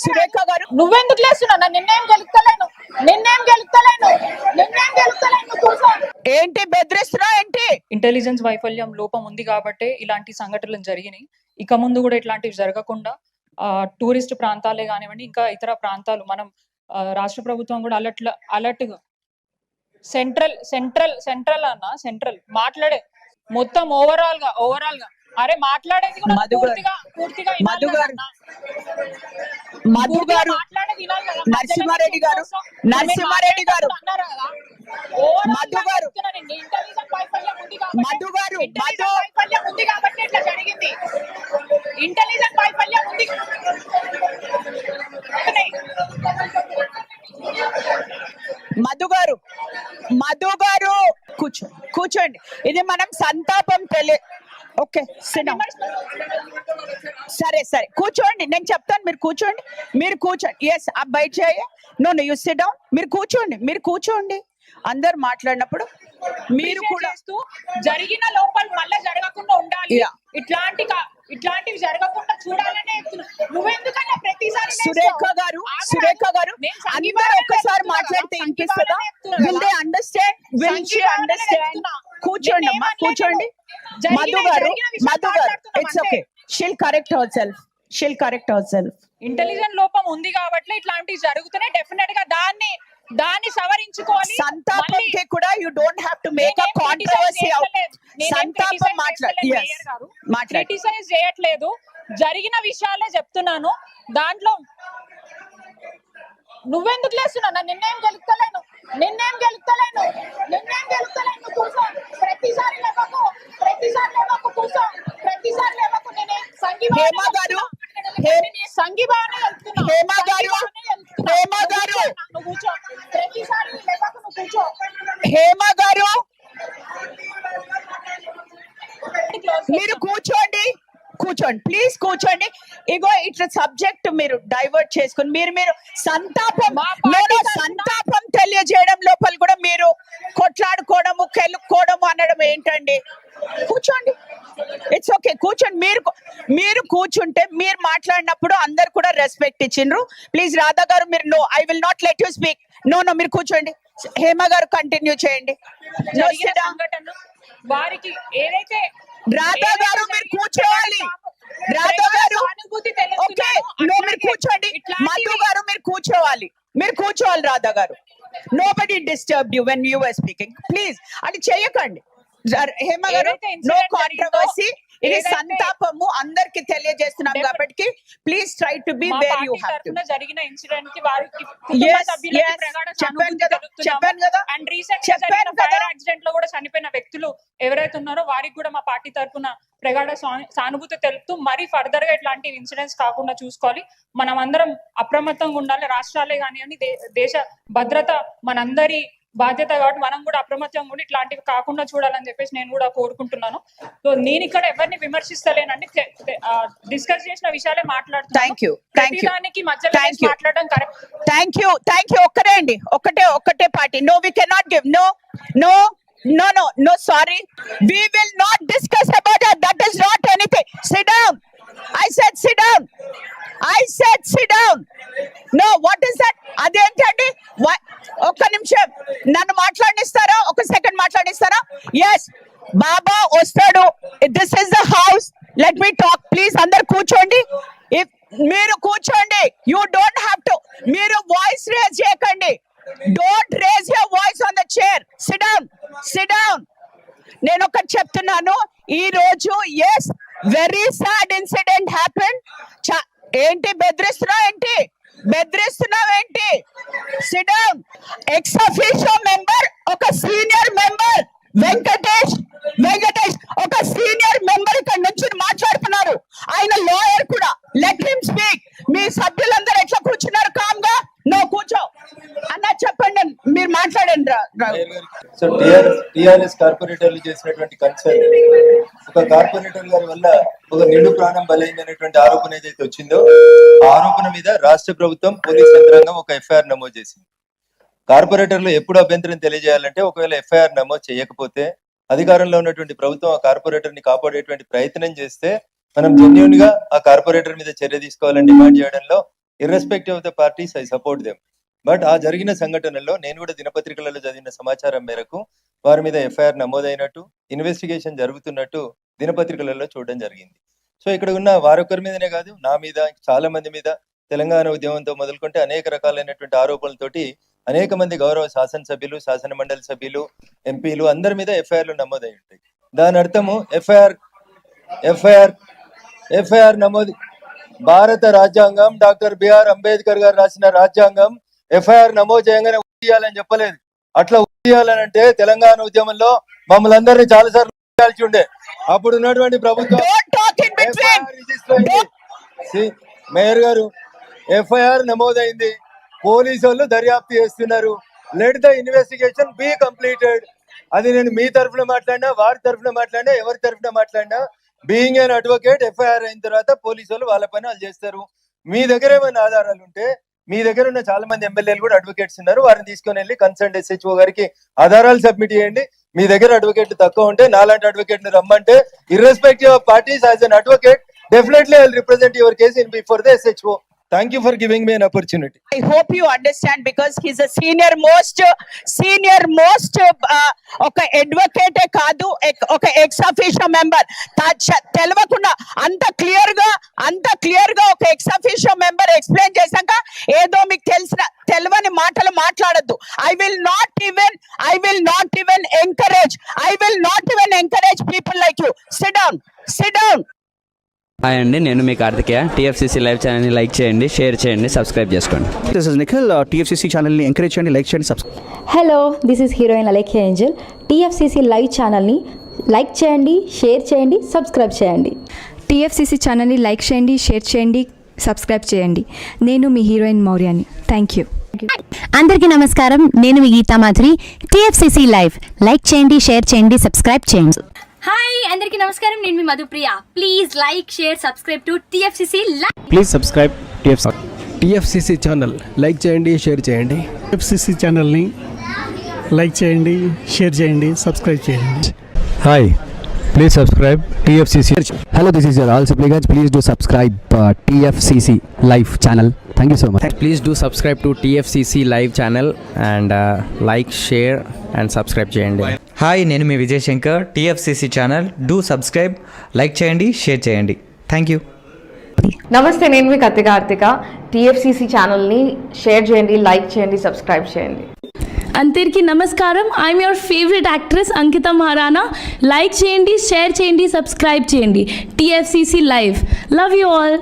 సురేఖ గారు నువ్వెందుకు లేస్తున్నా? నిన్నేం గెలుస్తలేను. ఏంటి బెదిరిస్తున్నా ఏంటి? ఇంటెలిజెన్స్ వైఫల్యం లోపం ఉంది కాబట్టి ఇలాంటి సంఘటనలు జరిగినాయి. ఇక ముందు కూడా ఇట్లాంటివి జరగకుండా టూరిస్ట్ ప్రాంతాలే కానివ్వండి, ఇంకా ఇతర ప్రాంతాలు మనం రాష్ట్ర ప్రభుత్వం కూడా అలర్ట్ సెంట్రల్ మాట్లాడే మొత్తం ఓవరాల్ గా అరే మాట్లాడేది కూడా పూర్తిగా మధు గారు నరసింహారెడ్డి గారు మధు గారు కూర్చోండి. ఇది మనం సంతాపం ఓకే సరే కూర్చోండి, నేను చెప్తాను. మీరు కూర్చోండి. ఎస్ అబ్ బయట చేయ నో యూ సిట్ డౌన్. మీరు కూర్చోండి. అందరు మాట్లాడినప్పుడు మీరు కూడా జరిగిన లోపల మళ్ళీ జరగకుండా ఉండాలి. ఇట్లాంటివి జరగకుండా చూడాలనే నువ్వెందుకన్నా ప్రతిసారి సురేఖ గారు అందరూ ఒక్కసారి మాట్లాడితే వినిపిస్తుందా? Will they understand? Will she understand? కూర్చోండి అమ్మా, కూర్చోండి. మధు గారు it's okay. She'll correct her self. Intelligent లోపం ఉంది కాబట్టి ఇట్లాంటివి జరుగుతున్నాయి. డెఫినెట్ గా దాన్ని సవరించుకోవాలి. సంతాపంకి కూడా you don't have to make a controversy out. సంతాపం క్రిటిసైజ్ చేయట్లేదు, జరిగిన విషయాలే చెప్తున్నాను. దాంట్లో నువ్వెందుకు లేస్తున్నా? నిన్నేం గెలుస్తలేను. కూర్చో. ప్రతిసారి లేవకు. కూర్చో. ప్రతిసారి లేవకు. హేమ గారు మీరు కూర్చోండి, ప్లీజ్ కూర్చోండి. ఇగో ఇట్లా సబ్జెక్ట్ మీరు డైవర్ట్ చేసుకుని మీరు సంతాపం తెలియజేయడం లోపల కూడా మీరు కొట్లాడుకోవడము, కెలుక్కోవడము అనడం ఏంటండి? కూర్చోండి, ఇట్స్ ఓకే. కూర్చోండి. మీరు కూర్చుంటే మీరు మాట్లాడినప్పుడు అందరు కూడా రెస్పెక్ట్ ఇచ్చిండ్రు. ప్లీజ్ రాధా గారు మీరు no, I will not let you speak. No మీరు కూర్చోండి. హేమ గారు కంటిన్యూ చేయండి. వారికి ఏదైతే రాధా గారు మీరు కూర్చోవాలి. రాధా గారు ఓకే, మీరు కూర్చోండి. మధు గారు మీరు కూర్చోవాలి. రాధా గారు, nobody disturbed you when you were speaking. Please అది చేయకండి. హేమ గారు నో కాంట్రవర్సీ. ఇది సంతాపము అందరికి తెలియజేస్తున్నాం కాబట్టి please try to be where you have to. జరిగిన ఇన్సిడెంట్ కి వారికి చెప్పాను కదా. అండ్ రీసెంట్ గా జరిగిన ఫైర్ యాక్సిడెంట్ లో కూడా చనిపోయిన వ్యక్తులు ఎవరైతే ఉన్నారో వారికి కూడా మా పార్టీ తరఫున ప్రగాఢ సానుభూతి తెలుపుతూ మరి ఫర్దర్ గా ఇట్లాంటి ఇన్సిడెంట్స్ కాకుండా చూసుకోవాలి. మనం అందరం అప్రమత్తంగా ఉండాలి. రాష్ట్రాలే కానివ్వండి, దేశ భద్రత మనందరి బాధ్యత కాబట్టి మనం కూడా అప్రమత్తంగా ఉండి ఇట్లాంటివి కాకుండా చూడాలని చెప్పేసి నేను కూడా కోరుకుంటున్నాను. సో నేను ఇక్కడ ఎవరిని విమర్శిస్తలేనండి, డిస్కస్ చేసిన విషయాలే మాట్లాడుతున్నాను. దానికి మధ్యలో మాట్లాడడం కరెక్ట్. Thank you. ఒక్కరే అండి, ఒకటే పార్టీ. No we cannot give. No, sorry. We will not discuss about that. That is not anything. Sit down. I said sit down. No, what is that? అదేంటండి? ఒక్క నిమిషం నన్ను మాట్లాడిస్తారా? ఒక సెకండ్ మాట్లాడిస్తారా? ఎస్, బాబా వస్తాడు. This is the house. Let me talk please. అందరు కూర్చోండి. మీరు కూర్చోండి. You don't have to. మీరు వాయిస్ రేజ్ చేయకండి. Don't raise your voice on the chair. Sit down. నేను ఒకటి చెప్తున్నాను. ఈ రోజు yes, very sad incident happened. ఏంటి బెదిరిస్తున్నావు ఏంటి? Sit down. Ex officio member, ఒక సీనియర్ మెంబర్ వెంకటేష్ ఒక సీనియర్ మెంబర్ ఇక్కడ నుంచి మాట్లాడుతున్నారు. ఆయన లాయర్ కూడా. Let him speak. మీ సభ్యులందరూ ఎట్లా కూర్చున్నారు కామ్ గా? నో కూర్చో అన్న, చెప్పండి. మీరు మాట్లాడండి. సో టిఆర్ఎస్ కార్పొరేటర్లు చేసినటువంటి కన్సర్న్, ఒక కార్పొరేటర్ గారి వల్ల ఒక నిండు ప్రాణం బలైంది అనేటువంటి ఆరోపణ ఏదైతే వచ్చిందో, ఆ ఆరోపణ మీద రాష్ట్ర ప్రభుత్వం పోలీస్ యంత్రాంగం ఒక ఎఫ్ఐఆర్ నమోదు చేసింది. కార్పొరేటర్లు ఎప్పుడు అభ్యంతరం తెలియజేయాలంటే, ఒకవేళ ఎఫ్ఐఆర్ నమోదు చేయకపోతే అధికారంలో ఉన్నటువంటి ప్రభుత్వం ఆ కార్పొరేటర్ ని కాపాడేటువంటి ప్రయత్నం చేస్తే మనం జెన్యున్ గా ఆ కార్పొరేటర్ మీద చర్య తీసుకోవాలని డిమాండ్ చేయడంలో irrespective of the parties I support them. But ఆ జరిగిన సంఘటనలో నేను కూడా దినపత్రికలలో చదివిన సమాచారం మేరకు వారి మీద ఎఫ్ఐఆర్ నమోదైనట్టు, ఇన్వెస్టిగేషన్ జరుగుతున్నట్టు దినపత్రికలలో చూడడం జరిగింది. సో ఇక్కడ ఉన్న వారొక్కరి మీదనే కాదు, నా మీద, చాలా మంది మీద, తెలంగాణ ఉద్యమంతో మొదలుకుంటే అనేక రకాలైనటువంటి ఆరోపణలతోటి అనేక మంది గౌరవ శాసనసభ్యులు, శాసన మండలి సభ్యులు, ఎంపీలు అందరి మీద ఎఫ్ఐఆర్లు నమోదై ఉంటాయి. దాని అర్థము ఎఫ్ఐఆర్ నమోదు భారత రాజ్యాంగం, డాక్టర్ బిఆర్ అంబేద్కర్ గారు రాసిన రాజ్యాంగం ఎఫ్ఐఆర్ నమోదు చేయగానే ఉయ్యాలని చెప్పలేదు. అట్లా ఉయ్యాలనంటే తెలంగాణ ఉద్యమంలో మమ్మల్ని అందరినీ చాలా సార్లు ఉయ్యాల్సి ఉండే. అప్పుడు ఉన్నటువంటి ప్రభుత్వం మేయర్ గారు ఎఫ్ఐఆర్ నమోదైంది, పోలీసు వాళ్ళు దర్యాప్తు చేస్తున్నారు. Let the investigation be completed. అది నేను మీ తరఫున మాట్లాడినా, వారి తరఫున మాట్లాడినా, ఎవరి తరఫున మాట్లాడినా, బీయింగ్ అన్ అడ్వకేట్ ఎఫ్ఐఆర్ అయిన తర్వాత పోలీసు వాళ్ళు వాళ్ళ పని వాళ్ళు చేస్తారు. మీ దగ్గర ఏమైనా ఆధారాలు ఉంటే, మీ దగ్గర ఉన్న చాలా మంది ఎమ్మెల్యేలు కూడా అడ్వకేట్స్ ఉన్నారు, వారిని తీసుకొని వెళ్ళి కన్సర్న్ SHO గారికి ఆధారాలు సబ్మిట్ చేయండి. మీ దగ్గర అడ్వకేట్లు తక్కువ ఉంటే నాలాంటి అడ్వకేట్ ని రమ్మంటే, irrespective of parties as an advocate definitely I will represent your case in before the SHO. Thank you for giving me an opportunity. I hope you understand because he's a senior most ఒక advocate కాదు, ఒక ex officio member. తెలవకుండా అంత clear గా ఒక ex officio member explain చేశాక ఏదో మీకు తెలియని మాటలు మాట్లాడద్దు. I will not even encourage people like you. Sit down. Hi అండి, నేను మీ కార్తికేయ. TFCC లైవ్ ఛానల్ని లైక్ చేయండి, షేర్ చేయండి, సబ్స్క్రైబ్ చేసుకోండి. This is Nikhil. TFCC ఛానల్ని ఎంకరేజ్ చేయండి, లైక్ చేయండి, subscribe. Hello, this is heroine Alekhya Angel. TFCC live ఛానల్ని లైక్ చేయండి, షేర్ చేయండి, సబ్స్క్రైబ్ చేయండి. TFCC ఛానల్ని లైక్ చేయండి, షేర్ చేయండి, సబ్స్క్రైబ్ చేయండి. నేను మీ హీరోయిన్ మౌర్యాని. Thank you. అందరికీ నమస్కారం, నేను మీ Geetha Madhuri. TFCC live like చేయండి, షేర్ చేయండి, సబ్స్క్రైబ్ చేయండి. హాయ్ అందరికీ నమస్కారం, నేను మీ Madhupriya. Please like share subscribe to TFCC live. Please subscribe TFCC channel like చేయండి, షేర్ చేయండి. TFCC ఛానల్ని లైక్ చేయండి, షేర్ చేయండి, సబ్స్క్రైబ్ చేయండి. Hi, please subscribe TFCC. Hello, this is your all Sipligunj. Please do subscribe TFCC live channel. Thank you so much. Please do subscribe to TFCC live channel and like, share and subscribe చేయండి. Hi, నేను మీ Vijay Shankar. TFCC channel do subscribe, like చేయండి, share చేయండి. Thank you. నమస్తే, నేను మీ Karthika. TFCC ఛానల్ని share చేయండి, like చేయండి, సబ్స్క్రైబ్ చేయండి. అందరికీ నమస్కారం, I'm your favourite actress Ankita Maharana. Like చేయండి, షేర్ చేయండి, సబ్స్క్రైబ్ చేయండి. TFCC live. Love you all.